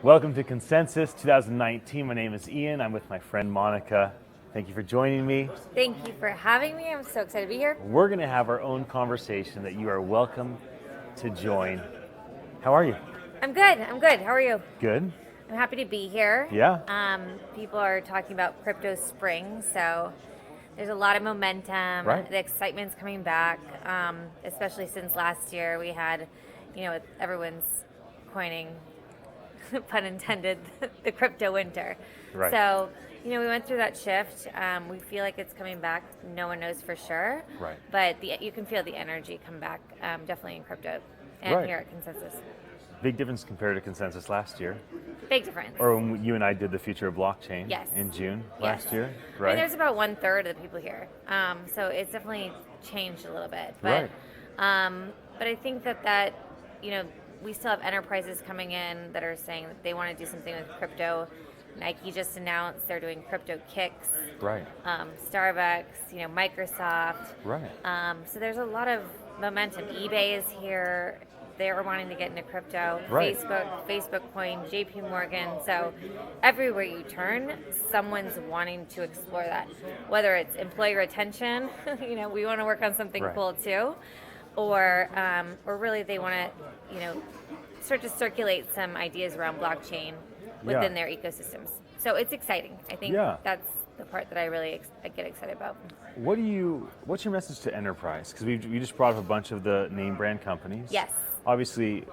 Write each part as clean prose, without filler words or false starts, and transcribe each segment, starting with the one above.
Welcome to Consensus 2019. My name is Ian. I'm with my friend Monica. Thank you for joining me. Thank you for having me. I'm so excited to be here. We're going to have our own conversation that you are welcome to join. How are you? I'm good. How are you? Good. I'm happy to be here. Yeah. People are talking about crypto spring, so there's a lot of momentum. Right. The excitement's coming back, especially since last year we had, everyone's coining, pun intended, the crypto winter. Right. So, we went through that shift. We feel like it's coming back. No one knows for sure. Right. But you can feel the energy come back, definitely in crypto and here at Consensus. Big difference compared to Consensus last year. Big difference. Or when you and I did the future of blockchain in June last year. Right. I mean, there's about 1/3 of the people here. So it's definitely changed a little bit. But, but I think that we still have enterprises coming in that are saying that they want to do something with crypto. Nike just announced they're doing crypto kicks. Right. Starbucks, Microsoft. Right. So there's a lot of momentum. eBay is here. They're wanting to get into crypto. Right. Facebook Coin, JP Morgan. So everywhere you turn, someone's wanting to explore that. Whether it's employee retention, we want to work on something cool too, or really they want to, start to circulate some ideas around blockchain within their ecosystems. So it's exciting. I think that's the part that I really get excited about. What's your message to enterprise? Because we just brought up a bunch of the name brand companies. Yes. Obviously,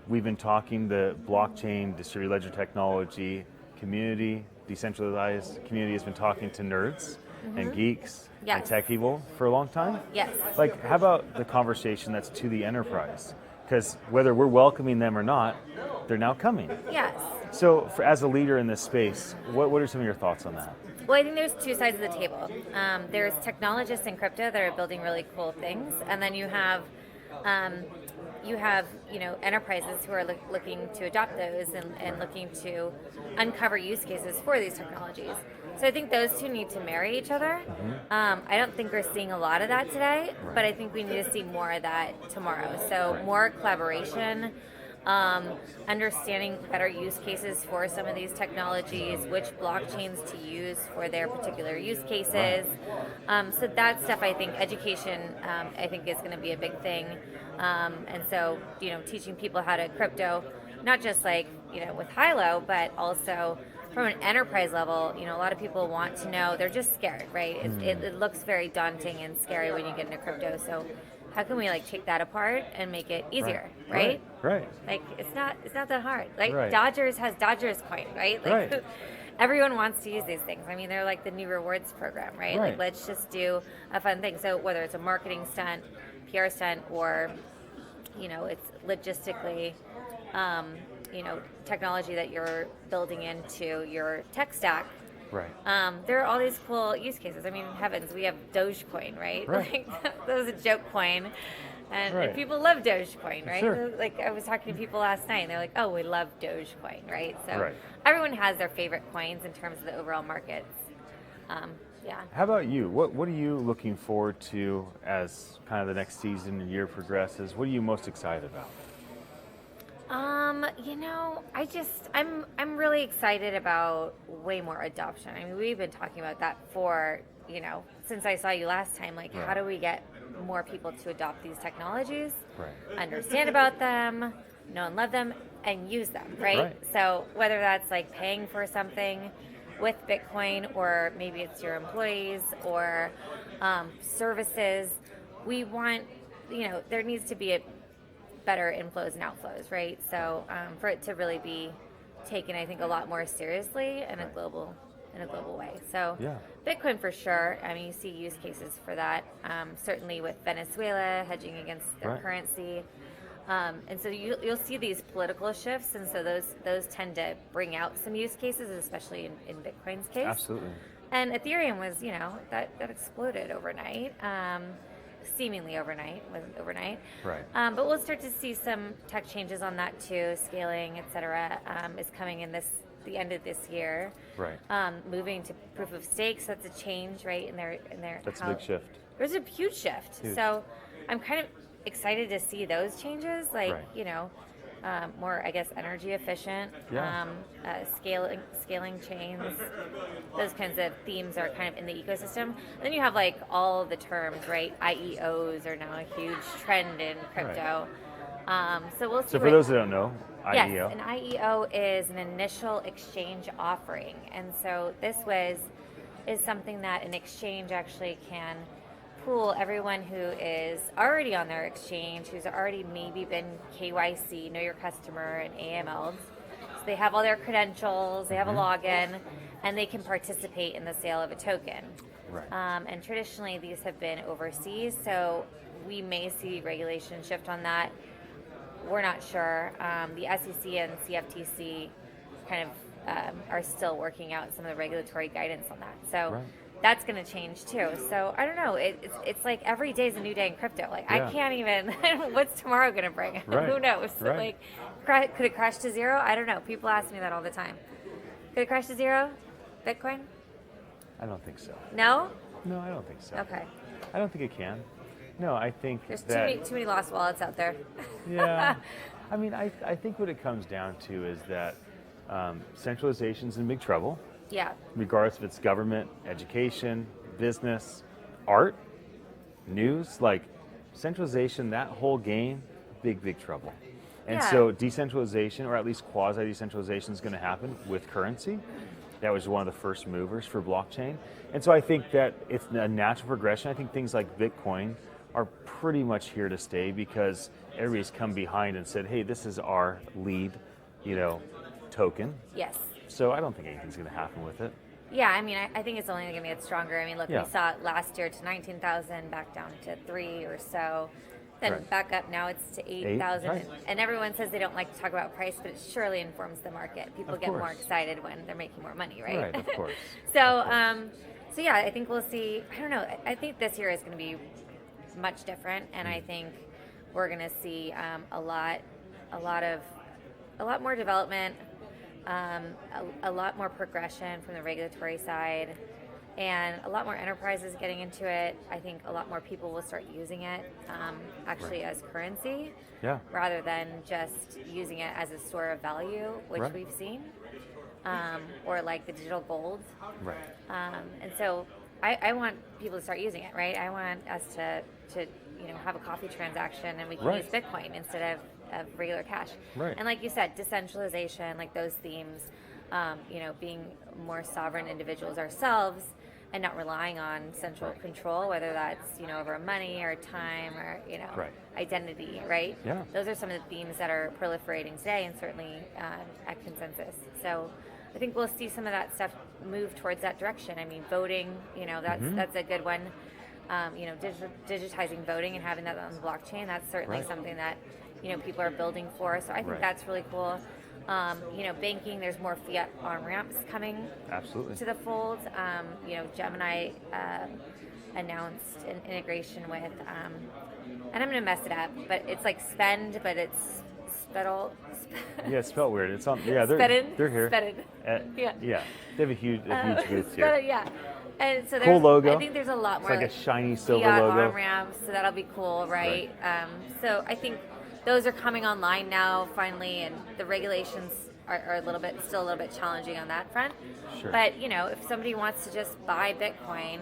we've been talking the blockchain, distributed ledger technology community, decentralized community has been talking to nerds and geeks and tech people for a long time. Yes. Like, how about the conversation that's to the enterprise? Because whether we're welcoming them or not, they're now coming. Yes. So, as a leader in this space, what are some of your thoughts on that? Well, I think there's two sides of the table. There's technologists in crypto that are building really cool things, and then you have enterprises who are looking to adopt those and looking to uncover use cases for these technologies. So I think those two need to marry each other. I don't think we're seeing a lot of that today, but I think we need to see more of that tomorrow. So more collaboration, understanding better use cases for some of these technologies, which blockchains to use for their particular use cases. So that stuff, I think, education, I think is going to be a big thing. And so, teaching people how to crypto, not just with HighLow, but also from an enterprise level, a lot of people want to know, they're just scared, right? It looks very daunting and scary when you get into crypto. So how can we take that apart and make it easier, right? Right. Like it's not that hard. Right. Dodgers has Dodgers coin, right? Everyone wants to use these things. I mean, they're like the new rewards program, right? Like let's just do a fun thing. So whether it's a marketing stunt, PR stunt, or it's logistically technology that you're building into your tech stack. Right. There are all these cool use cases. I mean, heavens, we have Dogecoin, right? That was a joke coin. And people love Dogecoin, right? Sure. Like I was talking to people last night, and they're like, "Oh, we love Dogecoin," right? So everyone has their favorite coins in terms of the overall markets. How about you? What are you looking forward to as kind of the next season and year progresses? What are you most excited about? I'm really excited about way more adoption. I mean, we've been talking about that for, since I saw you last time, how do we get more people to adopt these technologies, understand about them, know and love them, and use them, right? So whether that's paying for something with Bitcoin, or maybe it's your employees or services, we want, there needs to be a better inflows and outflows, right? So for it to really be taken, I think, a lot more seriously in a global way. So Bitcoin for sure. I mean, you see use cases for that. Certainly with Venezuela hedging against their currency, and so you'll see these political shifts, and so those tend to bring out some use cases, especially in Bitcoin's case. Absolutely. And Ethereum was, that exploded overnight. Seemingly overnight, wasn't overnight. Right. But we'll start to see some tech changes on that too. Scaling, et cetera, is coming in the end of this year. Right. Moving to proof of stake, so that's a change, right? In their That's a big shift. There's a huge shift. Huge. So I'm kind of excited to see those changes. more, I guess, energy efficient, Yeah. scaling chains. Those kinds of themes are kind of in the ecosystem. And then you have like all of the terms, right? IEOs are now a huge trend in crypto. So we'll see. So for those that don't know, IEO. Yes, an IEO is an initial exchange offering, and so this is something that an exchange actually can pool everyone who is already on their exchange, who's already maybe been KYC, know your customer, and AML'd. So they have all their credentials, they have a login, and they can participate in the sale of a token. Right. And traditionally, these have been overseas, so we may see regulation shift on that. We're not sure. The SEC and CFTC kind of are still working out some of the regulatory guidance on that. So that's going to change too. So I don't know. It's like every day is a new day in crypto. Like I can't even. What's tomorrow going to bring? Right. Who knows? Right. Like, could it crash to zero? I don't know. People ask me that all the time. Could it crash to zero? Bitcoin? I don't think so. No. No, I don't think so. Okay. I don't think it can. No, I think There's that too many lost wallets out there. Yeah. I mean, I think what it comes down to is that centralization's in big trouble. Yeah. Regardless if it's government, education, business, art, news, like centralization, that whole game, big trouble. And so decentralization, or at least quasi-decentralization, is going to happen with currency. That was one of the first movers for blockchain. And so I think that it's a natural progression. I think things like Bitcoin are pretty much here to stay because everybody's come behind and said, hey, this is our lead, token. Yes. So I don't think anything's going to happen with it. Yeah, I mean, I think it's only going to get stronger. I mean, look, Yeah. we saw it last year to 19,000, back down to 3 or so. Then back up, now it's to 8,000. Right. And everyone says they don't like to talk about price, but it surely informs the market. People get more excited when they're making more money, right? Right, of course. So yeah, I think we'll see. I don't know. I think this year is going to be much different, and I think we're going to see a lot more development, a lot more progression from the regulatory side, and a lot more enterprises getting into it. I think a lot more people will start using it actually as currency, rather than just using it as a store of value, which we've seen, or like the digital gold. Right. And so I want people to start using it, right? I want us to have a coffee transaction and we can use Bitcoin instead of regular cash. Right. And like you said, decentralization, like those themes, being more sovereign individuals ourselves and not relying on central control, whether that's, over money or time or, identity, right? Yeah. Those are some of the themes that are proliferating today and certainly at Consensus. So I think we'll see some of that stuff move towards that direction. I mean, voting, that's a good one. Digitizing voting and having that on the blockchain, that's certainly something that, people are building for. So I think that's really cool. Banking, there's more fiat on-ramps coming to the fold. Gemini announced an integration with, and I'm going to mess it up, but it's like Spend, but it's Spedal. Yeah, it's spelled weird. It's on. Yeah, they're here. Yeah. Yeah, they have a huge booth here. Yeah. And so cool logo. I think there's a lot more. It's like a shiny silver fiat logo. on-ramps, so that'll be cool, right? So I think those are coming online now finally, and the regulations are still a little bit challenging on that front. Sure. But if somebody wants to just buy Bitcoin,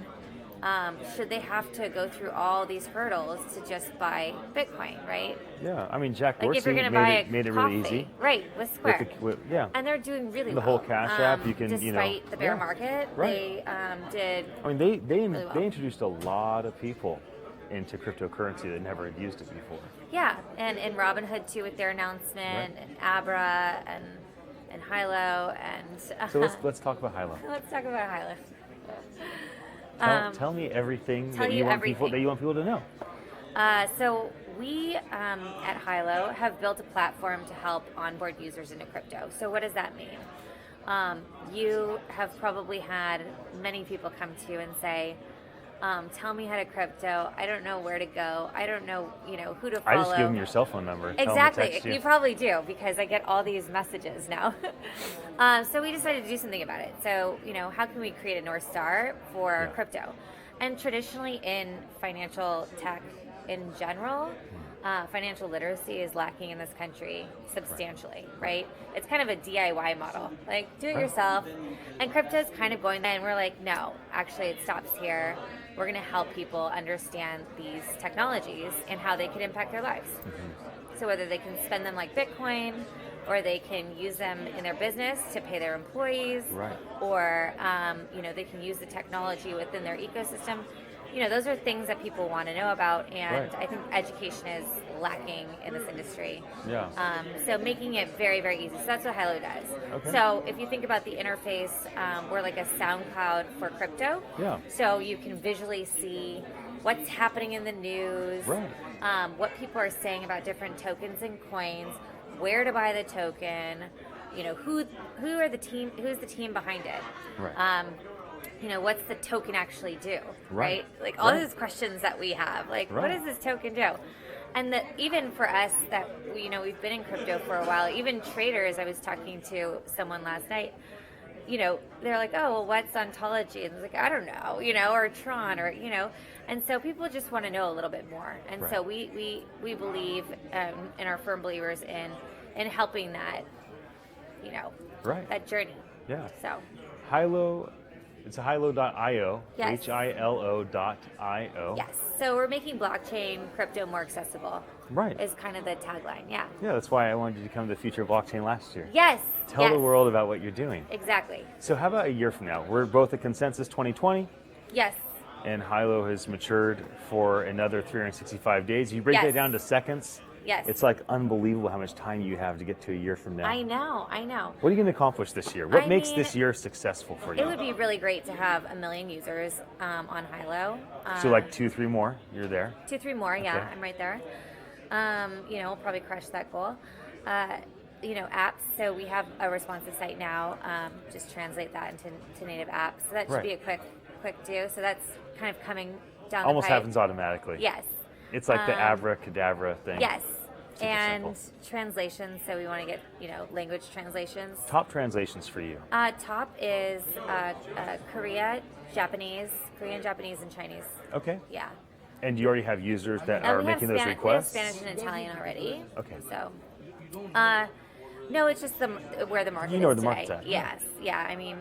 should they have to go through all these hurdles to just buy Bitcoin, right? Yeah, I mean, Jack Like Dorsey if you're going to buy made it coffee, really easy. right, with Square. And they're doing really the well. whole Cash App, you can, despite the bear market, they did. I mean, they really well. introduced a lot of people into cryptocurrency that never had used it before. Yeah, and Robinhood too with their announcement, and Abra and HighLow, and so let's talk about HighLow. Let's talk about HighLow. Tell me everything that you want people to know. So we at HighLow have built a platform to help onboard users into crypto. So what does that mean? You have probably had many people come to you and say, tell me how to crypto. I don't know where to go. I don't know, who to follow. I just give them your cell phone number. Exactly. You probably do, because I get all these messages now. So we decided to do something about it. So, how can we create a North Star for crypto? And traditionally in financial tech in general, financial literacy is lacking in this country substantially, right? It's kind of a DIY model, like do it yourself. And crypto's kind of going there, and we're like, no, actually it stops here. We're going to help people understand these technologies and how they can impact their lives. So whether they can spend them like Bitcoin, or they can use them in their business to pay their employees, or they can use the technology within their ecosystem. Those are things that people want to know about, and I think education is lacking in this industry. So making it very, very easy. So that's what HighLow does. So if you think about the interface, we're like a SoundCloud for crypto. So you can visually see what's happening in the news, what people are saying about different tokens and coins, where to buy the token, who's the team behind it. What's the token actually do, right? Like all these questions that we have, like what does this token do? And even for us that we've been in crypto for a while, even traders, I was talking to someone last night, they're like, oh, well, what's ontology? And it's like, I don't know, or Tron, or, and so people just want to know a little bit more. And so we believe and are firm believers in helping that, that journey. So HighLow, it's HighLow.io, Yes. HiLO.io. Yes. So we're making blockchain crypto more accessible. Is kind of the tagline. Yeah, that's why I wanted you to come to the Future of Blockchain last year. Yes. Tell the world about what you're doing. Exactly. So how about a year from now? We're both at Consensus 2020. Yes. And HighLow has matured for another 365 days. You break that down to seconds. Yes. It's like unbelievable how much time you have to get to a year from now. I know. What are you going to accomplish this year? What makes this year successful for you? It would be really great to have 1 million users on HighLow. So like 2-3 more, you're there? 2-3 more, yeah, I'm right there. We'll probably crush that goal. Apps, so we have a responsive site now, just translate that into native apps. So that should be a quick do. So that's kind of coming down Almost the pipe. happens automatically. Yes. It's like the abracadabra thing. Yes. Super and simple. Translations, so we want to get, language translations. Top translations for you. Top is Korean, Japanese, and Chinese. Okay. Yeah. And you already have users that are making those requests? We have Spanish and Italian already. Okay. So, no, it's just where the market is where the today. market's at. Yes. Yeah. I mean,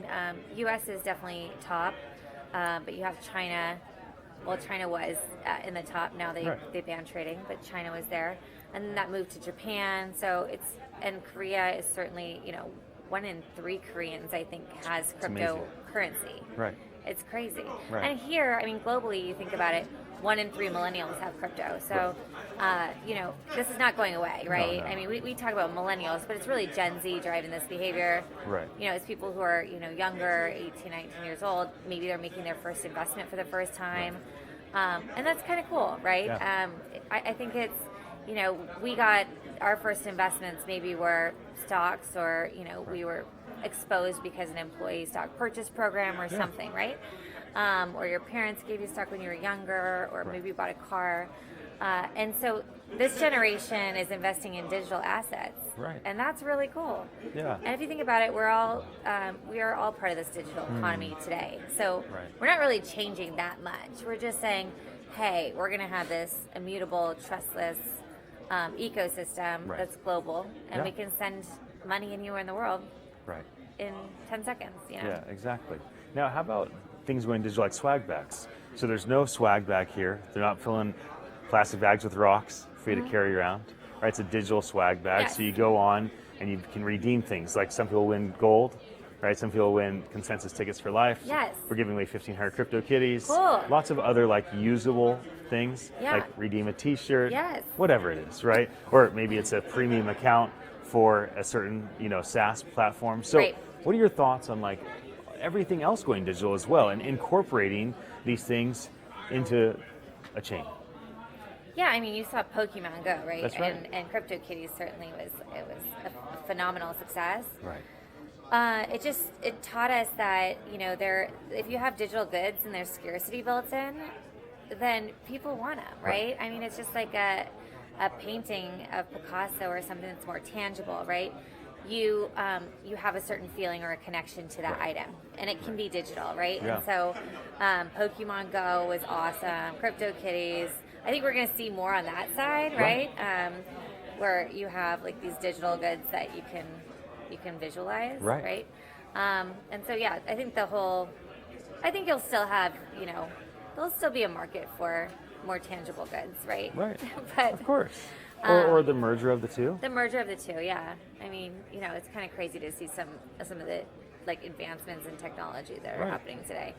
U.S. is definitely top, but you have China. Well, China was in the top. Now they banned trading, but China was there, and then that moved to Japan. So and Korea is certainly 1 in 3 Koreans I think has cryptocurrency. Right. It's crazy. Right. And here, I mean, globally, you think about it, 1 in 3 millennials have crypto. So, this is not going away, right? No. I mean, we talk about millennials, but it's really Gen Z driving this behavior. Right. It's people who are, younger, 18, 19 years old. Maybe they're making their first investment for the first time. And that's kind of cool, right? Yeah. I think it's, we got our first investments maybe were stocks or, we were exposed because an employee stock purchase program or something, right? Or your parents gave you stock when you were younger, or maybe you bought a car. And so this generation is investing in digital assets. Right. And that's really cool. Yeah. And if you think about it, we are all part of this digital economy today. So we're not really changing that much. We're just saying, hey, we're going to have this immutable, trustless ecosystem that's global, and we can send money anywhere in the world in 10 seconds. Yeah, exactly. Now, how about things going digital like swag bags? So there's no swag bag here. They're not filling plastic bags with rocks for you to carry around. Right? It's a digital swag bag. Yes. So you go on and you can redeem things. Like some people win gold, right? Some people win Consensus tickets for life. Yes. We're giving away 1,500 crypto kitties. Cool. Lots of other like usable things, Yeah. like redeem a T-shirt. Yes. Whatever it is, right? Or maybe it's a premium account for a certain SaaS platform. So what are your thoughts on like everything else going digital as well and incorporating these things into a chain? Yeah, I mean, you saw Pokemon Go, right? That's right. And CryptoKitties certainly was a phenomenal success. Right. It taught us that if you have digital goods and there's scarcity built in, then people want them, right? I mean, it's just like a painting of Picasso or something that's more tangible, right? You have a certain feeling or a connection to that item, and it can be digital, right? Yeah. And so Pokemon Go was awesome. CryptoKitties, I think we're going to see more on that side, right? Where you have like these digital goods that you can visualize, right? And so yeah, I think you'll still have, there'll still be a market for more tangible goods, right? Right. But of course. Or the merger of the two. The merger of the two, yeah. I mean, it's kind of crazy to see some of the like advancements in technology that are happening today.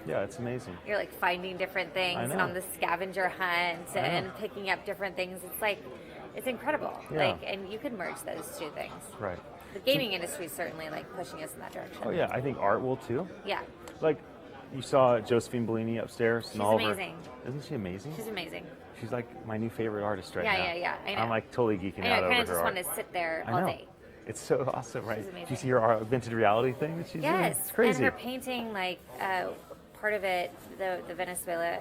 Yeah, it's amazing. You're like finding different things and on the scavenger hunt and picking up different things. It's like, it's incredible. Yeah. Like, and you could merge those two things. Right. The gaming industry is certainly like pushing us in that direction. Oh yeah, I think art will too. Yeah. Like, you saw Josephine Bellini upstairs. She's and all amazing. Isn't she amazing? She's amazing. She's like my new favorite artist right now. Yeah. I know. I'm like totally geeking out over her I kind of just art. want to sit there all day. It's so awesome, right? She's amazing. Do you see her augmented reality thing that she's doing? It's crazy. And her painting, like part of it, the Venezuela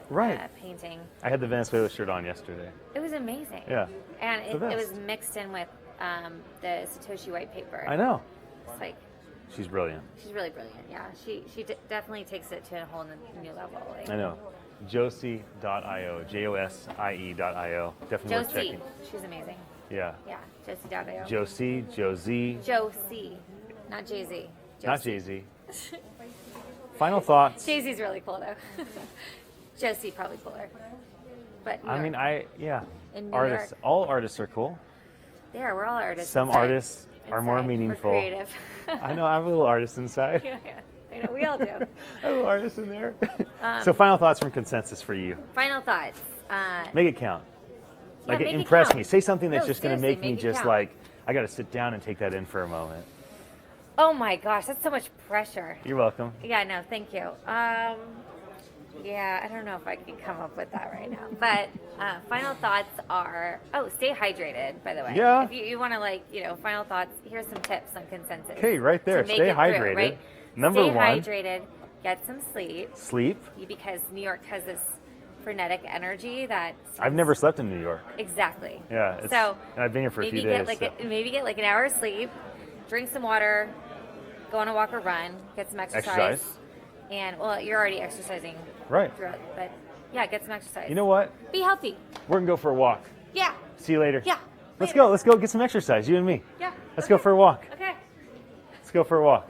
painting. I had the Venezuela shirt on yesterday. It was amazing. Yeah. And it was mixed in with the Satoshi white paper. I know. It's like. She's brilliant. She's really brilliant. Yeah, she definitely takes it to a whole new level. Like, I know. Josie.io, JOSIE.io. Definitely worth Josie, checking. she's amazing. Yeah. Yeah, Josie.io. Josie. Josie, not Jay-Z. Not Jay-Z. Final thoughts. Jay-Z's really cool though. Josie probably cooler. But I mean, in New artists. York. All artists are cool. Yeah, we're all artists. Some artists are more meaningful. We're creative. I know, I have a little artist inside. Yeah. I know, we all do. I have a little artist in there. So final thoughts from Consensus for you. Final thoughts. Make it count. Yeah, like, make impress it count. me. Say something that's just going to make me it just count. like, I got to sit down and take that in for a moment. Oh my gosh, that's so much pressure. You're welcome. Yeah, no, thank you. Yeah, I don't know if I can come up with that right now. But final thoughts are, stay hydrated, by the way. Yeah. If you want to, final thoughts, here's some tips on Consensus. Okay, right there. Stay hydrated. Right? Number one. Stay hydrated, get some sleep. Sleep. Because New York has this frenetic energy that... I've never slept in New York. Exactly. Yeah. And I've been here for a few days. Maybe get like an hour of sleep, drink some water, go on a walk or run, get some exercise. And, you're already exercising. Right. But, yeah, get some exercise. You know what? Be healthy. We're going to go for a walk. Yeah. See you later. Yeah. Let's go get some exercise, you and me. Yeah. Let's go for a walk. Okay. Let's go for a walk.